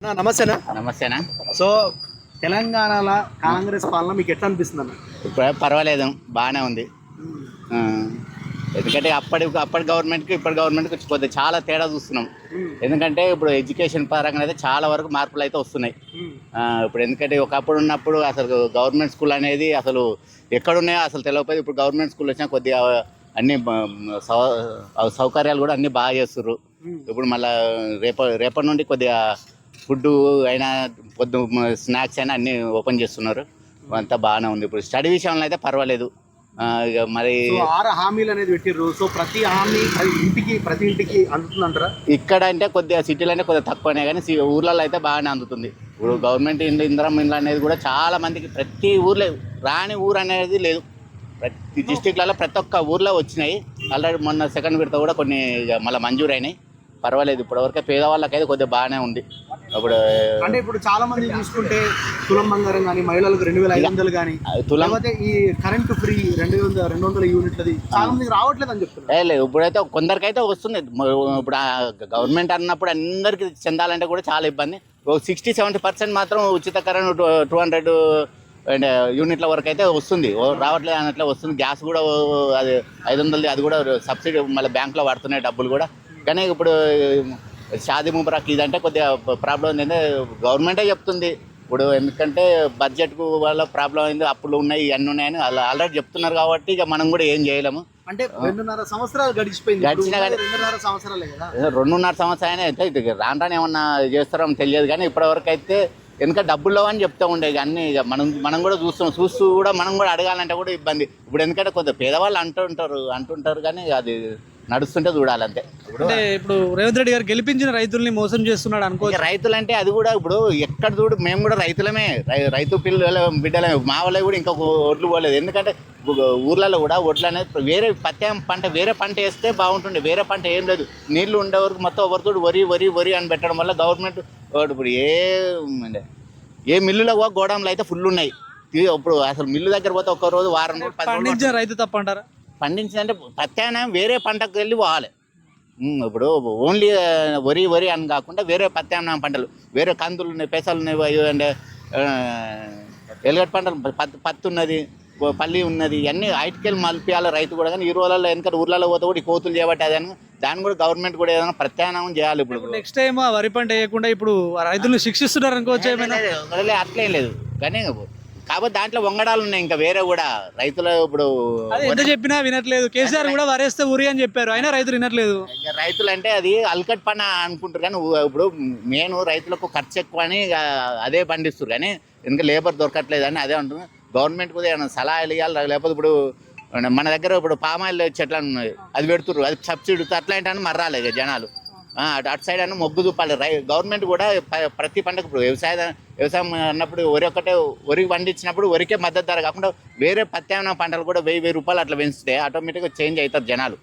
నమస్తేనా. నమస్తేనా. సో తెలంగాణలో కాంగ్రెస్ పాలన మీకు ఎట్లా అనిపిస్తుంది అన్న? ఇప్పుడు పర్వాలేదు, బాగానే ఉంది. ఆ, ఎందుకంటే అప్పటి గవర్నమెంట్కి ఇప్పటి గవర్నమెంట్కి కొద్దిగా చాలా తేడా చూస్తున్నాం. ఎందుకంటే ఇప్పుడు ఎడ్యుకేషన్ పరంగా అయితే చాలా వరకు మార్పులు అయితే వస్తున్నాయి. ఇప్పుడు ఎందుకంటే ఒకప్పుడు ఉన్నప్పుడు అసలు గవర్నమెంట్ స్కూల్ అనేది అసలు ఎక్కడున్నాయో అసలు తెలియకపోతే ఇప్పుడు గవర్నమెంట్ స్కూల్ వచ్చినా కొద్దిగా అన్ని సౌకర్యాలు కూడా అన్నీ బాగా చేస్తుర్రు. ఇప్పుడు మళ్ళీ రేపటి నుండి కొద్దిగా ఫుడ్ అయినా పొద్దు స్నాక్స్ అయినా అన్నీ ఓపెన్ చేస్తున్నారు. అంతా బాగానే ఉంది. ఇప్పుడు స్టడీ విషయంలో అయితే పర్వాలేదు. ఇక మరి 6 హామీలు అనేది పెట్టిర్రు. సో ప్రతి హామీ ప్రతి ఇంటికి అందుతుందంటారా? ఇక్కడ అంటే కొద్దిగా సిటీలో అంటే కొద్దిగా తక్కువనే, కానీ ఊర్లలో అయితే బాగానే అందుతుంది. ఇప్పుడు గవర్నమెంట్ ఇందిరమ్మ ఇండ్లు అనేది కూడా చాలా మందికి ప్రతి ఊర్లో రాని ఊరు అనేది లేదు. ప్రతి డిస్టిక్లలో ప్రతి ఒక్క ఊర్లో వచ్చినాయి. ఆల్రెడీ మొన్న సెకండ్ విడత కూడా కొన్ని మళ్ళీ మంజూరు అయినాయి. పర్వాలేదు. ఇప్పటివరకే పేదవాళ్ళకైతే కొద్దిగా బాగానే ఉంది. ఇప్పుడు చాలా మంది చూసుకుంటే తులం బంగారం కానీ, మహిళలకు 2500 కానీ, లేకపోతే ఈ కరెంటు ఫ్రీ 200 యూనిట్లది చాలా మందికి రావట్లేదు అని చెప్తున్నారు. లేదు, ఇప్పుడైతే కొందరికైతే వస్తుంది. ఇప్పుడు గవర్నమెంట్ అన్నప్పుడు అందరికి చెందాలంటే కూడా చాలా ఇబ్బంది. 60-70% మాత్రం ఉచిత కరెంట్ 200 యూనిట్ల వరకు అయితే వస్తుంది. రావట్లేదు అన్నట్లే వస్తుంది. గ్యాస్ కూడా అది 500, అది కూడా సబ్సిడీ మళ్ళీ బ్యాంకులో పడుతున్నాయి డబ్బులు కూడా. కానీ ఇప్పుడు షాదీ ముబారక్ ఇదంటే కొద్దిగా ప్రాబ్లం ఏంటంటే గవర్నమెంటే చెప్తుంది. ఇప్పుడు ఎందుకంటే బడ్జెట్కు వాళ్ళ ప్రాబ్లం అయింది, అప్పులు ఉన్నాయి, ఇవన్నీ ఉన్నాయని ఆల్రెడీ చెప్తున్నారు. కాబట్టి ఇక మనం కూడా ఏం చేయలేము. అంటే 2.5 సంవత్సరాలు గడిచిపోయింది. గడిచినా కానీ 2.5 సంవత్సరాలే కదా. 2.5 సంవత్సరాలు అయితే రాను ఏమన్నా చేస్తారో తెలియదు. కానీ ఇప్పటివరకు అయితే ఎందుకంటే డబ్బుల్లో అని చెప్తూ ఉండే. అన్నీ ఇక మనం కూడా చూస్తూ కూడా మనం కూడా అడగాలంటే కూడా ఇబ్బంది. ఇప్పుడు ఎందుకంటే కొద్దిగా పేదవాళ్ళు అంటుంటారు కానీ అది నడుస్తుంటే చూడాలంతే. ఇప్పుడు రేవంత్ రెడ్డి గారు గెలిపించిన రైతుల్ని మోసం చేస్తున్నాడు అనుకో. రైతులు అంటే అది కూడా ఇప్పుడు ఎక్కడ చూడు మేము కూడా రైతులమే, రైతు పిల్లల బిడ్డలమే. మా వాళ్ళే కూడా ఇంకొక ఒడ్లు పోలేదు. ఎందుకంటే ఊర్లలో కూడా ఒడ్లు అనేది వేరే వేరే పంట వేస్తే బాగుంటుండే. వేరే పంట ఏం లేదు, నీళ్లు ఉండే వరకు మొత్తం ఒకరితో వరి అని పెట్టడం వల్ల గవర్నమెంట్ ఇప్పుడు ఏ మిల్లులో గోడాంలు అయితే ఫుల్ ఉన్నాయి. ఇప్పుడు అసలు మిల్లు దగ్గర పోతే ఒక్క రోజు వారం రోజులు రైతు తప్పంటారా? పండించిందంటే ప్రత్యామ్నాయం వేరే పంటకు వెళ్ళి పోవాలి. ఇప్పుడు ఓన్లీ వరి అని కాకుండా వేరే ప్రత్యామ్నాయం పంటలు, వేరే కందులు ఉన్నాయి, పెసలు ఉన్నాయి, అంటే ఎలుగడ్డ పంటలు, పత్తి ఉన్నది, పల్లి ఉన్నది, ఇవన్నీ ఐటికెళ్ళి మలిపియాలి రైతు కూడా. కానీ ఈ రోజులలో ఎందుకంటే ఊర్లలో పోతే కూడా ఈ కోతులు చేయబట్టి అదని దాన్ని కూడా గవర్నమెంట్ కూడా ఏదైనా ప్రత్యామ్నాయం చేయాలి. ఇప్పుడు నెక్స్ట్ టైం వరి పంట వేయకుండా ఇప్పుడు రైతులను శిక్షిస్తున్నారు అనుకోవచ్చు. అట్లేం లేదు కానీ కాబట్టి దాంట్లో వంగడాలు ఉన్నాయి. ఇంకా వేరే కూడా రైతులు ఇప్పుడు ఎంత చెప్పినా వినట్లేదు. కేసీఆర్ కూడా వరేస్తే ఊరి అని చెప్పారు, అయినా రైతులు వినట్లేదు. రైతులు అంటే అది అల్కట్ పని అనుకుంటారు. కానీ ఇప్పుడు మెయిన్ రైతులకు ఖర్చు ఎక్కువ అని అదే పండిస్తారు. కానీ ఇంకా లేబర్ దొరకట్లేదు అని అదే ఉంటుంది. గవర్నమెంట్ కూడా ఏమైనా సలహాలు ఇవ్వాలి. లేకపోతే ఇప్పుడు మన దగ్గర ఇప్పుడు పామాయిల్ చెట్లు ఉన్నాయి, అది పెడుతుర్రు, అది సబ్సిడీ అట్లాంటి మర్రాలి జనాలు. అటు సైడ్ అన్న మొగ్గు చూపాలి. గవర్నమెంట్ కూడా ప్రతి పంటకు ఇప్పుడు వ్యవసాయం అన్నప్పుడు వరి పండించినప్పుడు వరికే మద్దతు ధర కాకుండా వేరే ప్రత్యామ్నాయ పంటలు కూడా 1000 రూపాయలు అట్లా పెంచితే ఆటోమేటిక్గా చేంజ్ అవుతారు జనాలు.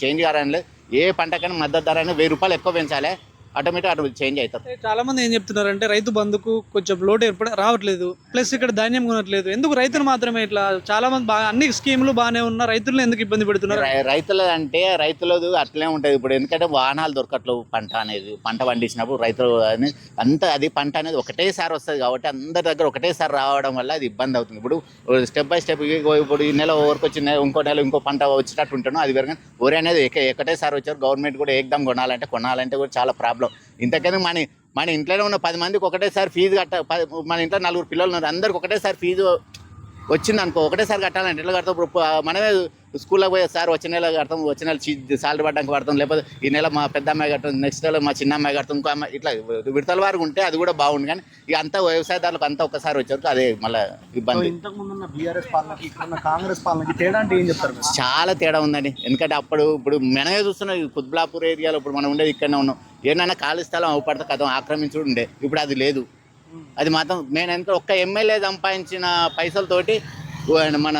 చేంజ్ కావాలని ఏ పంటకైనా మద్దతు ధర అనేది 1000 రూపాయలు ఎక్కువ పెంచాలి, ఆటోమేటిక్ అటు చేంజ్ అవుతారు. చాలా మంది ఏం చెప్తున్నారంటే రైతు బంధుకు కొంచెం లోటు రావట్లేదు, ప్లస్ ఇక్కడ ధాన్యం కొనట్లేదు. ఎందుకు రైతులు మాత్రమే ఇట్లా? చాలా మంది బాగా అన్ని స్కీములు బాగానే ఉన్న రైతులను ఎందుకు ఇబ్బంది పెడుతున్నారు? రైతులది అట్లే ఉంటుంది. ఇప్పుడు ఎందుకంటే వాహనాలు దొరకట్లేవు. పంట పండించినప్పుడు రైతులు అది పంట అనేది ఒకటేసారి వస్తుంది కాబట్టి అందరి దగ్గర ఒకటేసారి రావడం వల్ల అది ఇబ్బంది అవుతుంది. ఇప్పుడు స్టెప్ బై స్టెప్ ఇప్పుడు ఈ నెల వరకు వచ్చిన ఇంకో నెల ఇంకో పంట వచ్చేటట్టు ఉంటాను. అది వేరే వరి అనేది ఒకటేసారి వచ్చారు. గవర్నమెంట్ కూడా ఏకదం కొనాలంటే కూడా చాలా ప్రాబ్లం. ఇంతకన్నా మన ఇంట్లోనే ఉన్న 10 మందికి ఒకటేసారి ఫీజు మన ఇంట్లో 4 పిల్లలు ఉన్నారు, అందరికి ఒకటేసారి ఫీజు వచ్చింది అనుకో, ఒకటేసారి కట్టాలంటే ఎట్లా కడతాం? ఇప్పుడు మనమే స్కూల్లో పోయే సార్ వచ్చే నెల కడతాం, వచ్చే నెల సాలరీ పడ్డానికి పడతాం, లేకపోతే ఈ నెల మా పెద్ద అమ్మాయి కడతాం, నెక్స్ట్ నెల మా చిన్న అమ్మాయి కడతాం, ఇంకో అమ్మాయి, ఇట్లా విడతల వారికి ఉంటే అది కూడా బాగుంది. కానీ ఇక అంతా వ్యవసాయదారులకు అంతా ఒకసారి వచ్చారు, అదే మళ్ళీ ఇబ్బంది. ఇంతకుముందు బీఆర్ఎస్ పాలనకి ఇప్పుడున్న కాంగ్రెస్ పాలనకి తేడా అంటే ఏం చెప్తారు? చాలా తేడా ఉందండి. ఎందుకంటే ఇప్పుడు మనమే చూస్తున్నాం, కుత్బులాపూర్ ఏరియాలో ఇప్పుడు మనం ఉండేది ఇక్కడనే ఉన్నాం. ఏమైనా ఖాళీ స్థలం అవపడితే కథం ఆక్రమించుడు ఉండే, ఇప్పుడు అది లేదు. అది మాత్రం నేను ఎంత ఒక్క ఎమ్మెల్యే సంపాదించిన పైసలతోటి మన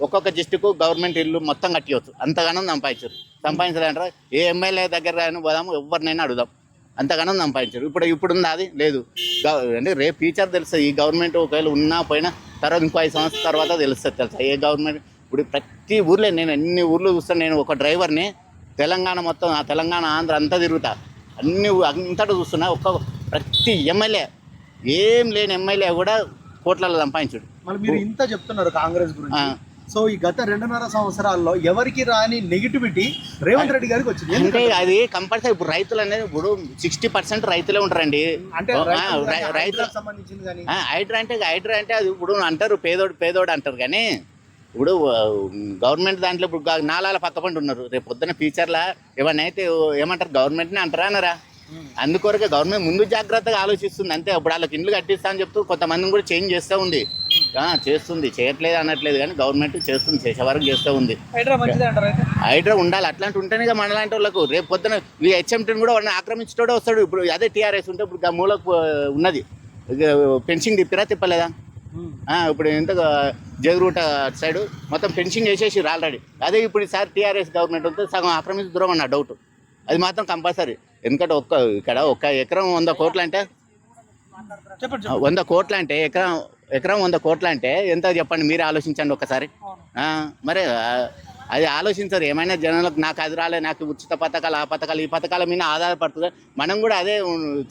ఒక్కొక్క డిస్టిక్ గవర్నమెంట్ ఇల్లు మొత్తం కట్టివచ్చు. అంతగానో సంపాదించాలంటారా? ఏ ఎమ్మెల్యే దగ్గర పోదాము, ఎవరినైనా అడుగుదాం, అంతగానో సంపాదించారు. ఇప్పుడు ఉందా? అది లేదు. అంటే రేపు ఫ్యూచర్ తెలుస్తుంది. ఈ గవర్నమెంట్ ఒకవేళ ఉన్నా పోయినా తర్వాత ఇంకో 5 సంవత్సరాల తర్వాత తెలుస్తుంది ఏ గవర్నమెంట్. ఇప్పుడు ప్రతి ఊర్లో నేను ఎన్ని ఊర్లు చూస్తాను. నేను ఒక డ్రైవర్ని తెలంగాణ మొత్తం, తెలంగాణ ఆంధ్ర అంతా తిరుగుతా, అంతటా చూస్తున్నా. ప్రతి ఎమ్మెల్యే ఏం లేని ఎమ్మెల్యే కూడా కోట్లలో సంపాదించుడు. మళ్ళీ మీరు ఇంత చెప్తున్నారు కాంగ్రెస్ గురించి. సో ఈ గత 2.5 సంవత్సరాల్లో ఎవరికి రాని నెగిటివిటీ రేవంత్ రెడ్డి గారికి వచ్చింది. అంటే అది కంపల్సరీ. ఇప్పుడు రైతులు అనేది ఇప్పుడు 60% రైతులే ఉంటారండి. అంటే రైతులకు సంబంధించింది కానీ హైడ్రా అంటే అది ఇప్పుడు అంటారు పేదోడు అంటారు. కానీ ఇప్పుడు గవర్నమెంట్ దాంట్లో ఇప్పుడు నాలాల పక్కపండి ఉన్నారు. రేపు పొద్దున్న ఫ్యూచర్లో ఏమన్నా అయితే ఏమంటారు, గవర్నమెంట్ని అంటారా అనరా? అందుకొరకే గవర్నమెంట్ ముందు జాగ్రత్తగా ఆలోచిస్తుంది అంతే. ఇప్పుడు వాళ్ళకి ఇండ్లు కట్టిస్తా అని చెప్తూ కొంతమందిని కూడా చేంజ్ చేస్తూ ఉంది. చేస్తుంది, చేయట్లేదు అనట్లేదు, కానీ గవర్నమెంట్ చేస్తుంది, చేసే వరకు చేస్తూ ఉంది. హైడ్రా ఉండాలి. అట్లాంటి ఉంటేనే మనలాంటి వాళ్ళకు రేపు పొద్దున ఈ హెచ్ఎంటీని కూడా వాళ్ళని ఆక్రమించడోడే వస్తాడు. ఇప్పుడు అదే టీఆర్ఎస్ ఉంటే ఇప్పుడు మూలకు ఉన్నది పెన్షన్ తిప్పలేదా? ఇప్పుడు ఎంత జగరూట సైడ్ మొత్తం పెన్షన్ చేసేసి ఆల్రెడీ. అదే ఇప్పుడు ఈసారి టీఆర్ఎస్ గవర్నమెంట్ ఉంటే సగం ఆక్రమించి దూరం అన్న డౌట్. అది మాత్రం కంపల్సరీ. ఎందుకంటే ఇక్కడ ఒక్క ఎకరం 100 కోట్లు అంటే 100 కోట్లు అంటే ఎకరం 100 కోట్లు అంటే ఎంత చెప్పండి, మీరే ఆలోచించండి ఒక్కసారి. మరి అది ఆలోచించరు. ఏమైనా జనాలకు నాకు అది రాలే, నాకు ఉచిత పథకాలు, ఆ పథకాలు, ఈ పథకాల మీద ఆధారపడుతుంది. మనం కూడా అదే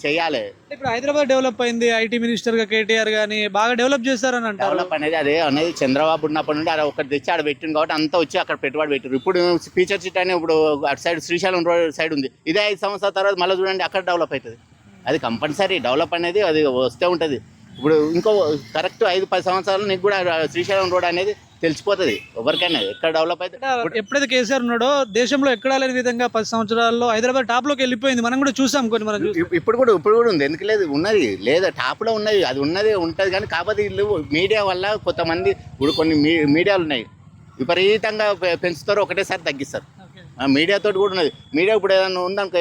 చేయాలి. ఇప్పుడు హైదరాబాద్ డెవలప్ అయింది, ఐటీ మినిస్టర్ గా కేటీఆర్ గానీ బాగా డెవలప్ చేస్తారని అంటారు. డెవలప్ అనేది చంద్రబాబు ఉన్నప్పటి నుండి అది ఒకటి తెచ్చి ఆడ పెట్టింది కాబట్టి అంతా వచ్చి అక్కడ పెట్టుబడి పెట్టారు. ఇప్పుడు ఫీచర్ సిటీ అని ఇప్పుడు అటు సైడ్ శ్రీశైలం రోడ్ సైడ్ ఉంది. ఇదే 5 సంవత్సరాల తర్వాత మళ్ళీ చూడండి అక్కడ డెవలప్ అవుతుంది. అది కంపల్సరీ. డెవలప్ అనేది అది వస్తూ ఉంటుంది. ఇప్పుడు ఇంకో కరెక్ట్ 5-10 సంవత్సరాలు నీకు కూడా శ్రీశైలం రోడ్ అనేది తెలిసిపోతుంది ఎవరికైనా ఎక్కడ డెవలప్ అయితే. ఎప్పుడైతే కేసీఆర్ ఉన్నాడో దేశంలో ఎక్కడా లేని విధంగా 10 సంవత్సరాల్లో హైదరాబాద్ టాప్ లోకి వెళ్ళిపోయింది. మనం కూడా చూసాం కొన్ని. మనం ఇప్పుడు కూడా ఉంది. ఎందుకు లేదు, ఉన్నది లేదా టాప్ లో ఉన్నది, అది ఉంటుంది. కానీ కాకపోతే వీళ్ళు మీడియా వల్ల కొంతమంది ఇప్పుడు కొన్ని మీడియాలు ఉన్నాయి విపరీతంగా పెంచుతారు, ఒకటేసారి తగ్గిస్తారు. మీడియాతో కూడా ఉన్నది. మీడియా ఇప్పుడు ఏదైనా ఉందనుకో,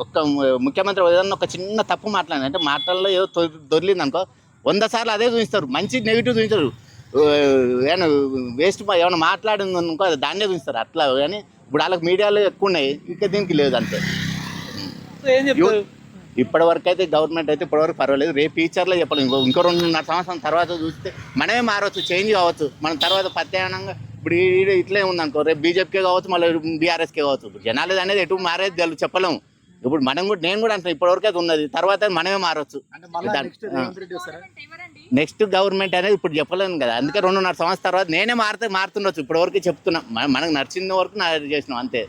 ఒక ముఖ్యమంత్రి ఏదన్నా ఒక చిన్న తప్పు మాట్లాడింది అంటే మాటల్లో ఏదో దొరికింది అనుకో 100 సార్లు అదే చూపిస్తారు, మంచి నెగిటివ్ చూపించారు. ఏమైనా వేస్ట్ ఏమైనా మాట్లాడింది అనుకో దాన్నే చూపిస్తారు అట్లా. కానీ ఇప్పుడు వాళ్ళకి మీడియాలో ఎక్కువ ఉన్నాయి, ఇంకా దీనికి లేదు అంతే. ఏం చెప్తారు? ఇప్పటి వరకు అయితే గవర్నమెంట్ అయితే ఇప్పటివరకు పర్వాలేదు. రేపు ఫ్యూచర్లో చెప్పలేము. ఇంకో 2.5 సంవత్సరం తర్వాత చూస్తే మనమే మారవచ్చు, చేంజ్ కావచ్చు. మనం తర్వాత ప్రత్యామ్నాయంగా ఇప్పుడు ఇట్లే ఉందనుకో, రేపు బీజేపీకే కావచ్చు, మళ్ళీ బీఆర్ఎస్కే కావచ్చు. ఇప్పుడు జనాలు అనేది ఎటు మారేది చెప్పలేము. ఇప్పుడు నేను కూడా అంటున్నాను ఇప్పటివరకు అయితే ఉన్నది, తర్వాత మనమే మారవచ్చు. నెక్స్ట్ గవర్నమెంట్ అనేది ఇప్పుడు చెప్పలేను కదా. అందుకే 2.5 సంవత్సరాల తర్వాత నేనే మారుతుండొచ్చు. ఇప్పటివరకు చెప్తున్నా, మనకు నచ్చిన వరకు చేసినాం అంతే.